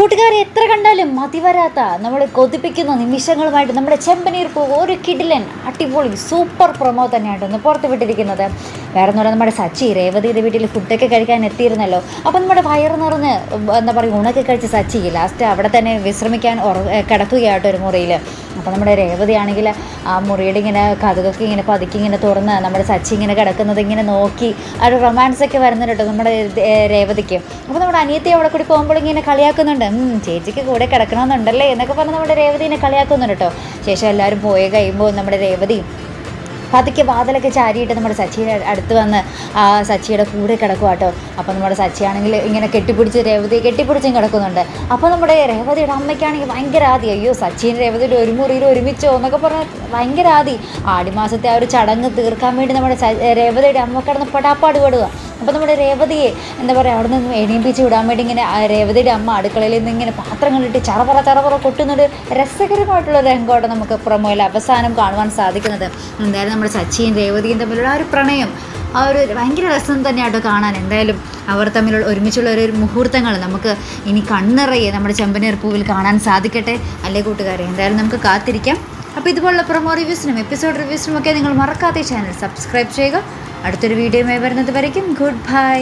കൂട്ടുകാരെ എത്ര കണ്ടാലും മതി വരാത്ത നമ്മളെ കൊതിപ്പിക്കുന്ന നിമിഷങ്ങളുമായിട്ട് നമ്മുടെ ചെമ്പനീർ പൂ ഒരു കിടിലൻ അടിപൊളി സൂപ്പർ പ്രൊമോ തന്നെയാണ് ഒന്ന് പുറത്ത് വിട്ടിരിക്കുന്നത്. വേറെ ഒന്നുമില്ല, നമ്മുടെ സച്ചി രേവതിയുടെ വീട്ടിൽ ഫുഡൊക്കെ കഴിക്കാൻ എത്തിയിരുന്നല്ലോ. അപ്പം നമ്മുടെ വയറ് നിറഞ്ഞ് എന്താ പറയുക ഊണൊക്കെ കഴിച്ച് സച്ചി ലാസ്റ്റ് അവിടെ തന്നെ വിശ്രമിക്കാൻ കിടക്കുകയാട്ടോ ഒരു മുറിയിൽ. അപ്പോൾ നമ്മുടെ രേവതിയാണെങ്കിൽ ആ മുറിയുടെ ഇങ്ങനെ കഥകൊക്കെ ഇങ്ങനെ പതുക്കി ഇങ്ങനെ തുറന്ന് നമ്മുടെ സച്ചി ഇങ്ങനെ കിടക്കുന്നത് ഇങ്ങനെ നോക്കി ആ ഒരു റൊമാൻസൊക്കെ വരുന്നുണ്ട് കേട്ടോ നമ്മുടെ രേവതിക്ക്. അപ്പോൾ നമ്മുടെ അനിയത്തി അവിടെ കൂടി പോകുമ്പോൾ ഇങ്ങനെ കളിയാക്കുന്നുണ്ട്, ചേച്ചിക്ക് കൂടെ കിടക്കണമെന്നുണ്ടല്ലേ എന്നൊക്കെ പറഞ്ഞ് നമ്മുടെ രേവതിനെ കളിയാക്കുന്നുണ്ട് കേട്ടോ. ശേഷം എല്ലാവരും പോയി കഴിയുമ്പോൾ നമ്മുടെ രേവതി പതുക്കെ വാതിലൊക്കെ ചാരിയിട്ട് നമ്മുടെ സച്ചിയുടെ അടുത്ത് വന്ന് ആ സച്ചിയുടെ കൂടെ കിടക്കുക കേട്ടോ. അപ്പോൾ നമ്മുടെ സച്ചിയാണെങ്കിൽ ഇങ്ങനെ കെട്ടിപ്പിടിച്ച് രേവതിയെ കെട്ടിപ്പിടിച്ചും കിടക്കുന്നുണ്ട്. അപ്പോൾ നമ്മുടെ രേവതിയുടെ അമ്മയ്ക്കാണെങ്കിൽ ഭയങ്കര ആദി, അയ്യോ സച്ചിൻ രേവതിയുടെ ഒരു മുറിയിൽ ഒരുമിച്ചോ എന്നൊക്കെ പറഞ്ഞാൽ ഭയങ്കര ആദി. ആടിമാസത്തെ ആ ഒരു ചടങ്ങ് തീർക്കാൻ വേണ്ടി നമ്മുടെ രേവതിയുടെ അമ്മ കിടന്ന് പടാപ്പാട് പെടുക. അപ്പോൾ നമ്മുടെ രേവതിയെ എന്താ പറയുക അവിടെ നിന്ന് എണീപ്പിച്ച് വിടാൻ വേണ്ടി ഇങ്ങനെ രേവതിയുടെ അമ്മ അടുക്കളയിൽ നിന്ന് ഇങ്ങനെ പാത്രങ്ങളിട്ട് ചറപറ കൊട്ടുന്നൊരു രസകരമായിട്ടുള്ള രംഗമായിട്ട് നമുക്ക് പ്രൊമോയിൽ അവസാനം കാണുവാൻ സാധിക്കുന്നത്. എന്തായാലും നമ്മുടെ സച്ചിയും രേവതിയും തമ്മിലുള്ള ആ ഒരു പ്രണയം ആ ഒരു ഭയങ്കര രസം തന്നെയാട്ടോ കാണാൻ. എന്തായാലും അവർ തമ്മിലുള്ള ഒരുമിച്ചുള്ള ഒരു മുഹൂർത്തങ്ങൾ നമുക്ക് ഇനി കണ്ണിറയെ നമ്മുടെ ചെമ്പനീർ പൂവിൽ കാണാൻ സാധിക്കട്ടെ അല്ലേ കൂട്ടുകാരെ. എന്തായാലും നമുക്ക് കാത്തിരിക്കാം. അപ്പോൾ ഇതുപോലുള്ള പ്രൊമോ റിവ്യൂസിനും എപ്പിസോഡ് റിവ്യൂസിനും ഒക്കെ നിങ്ങൾ മറക്കാതെ ചാനൽ സബ്സ്ക്രൈബ് ചെയ്യുക. അടുത്തൊരു വീഡിയോയുമായി വരുന്നത് വരയ്ക്കും ഗുഡ് ബൈ.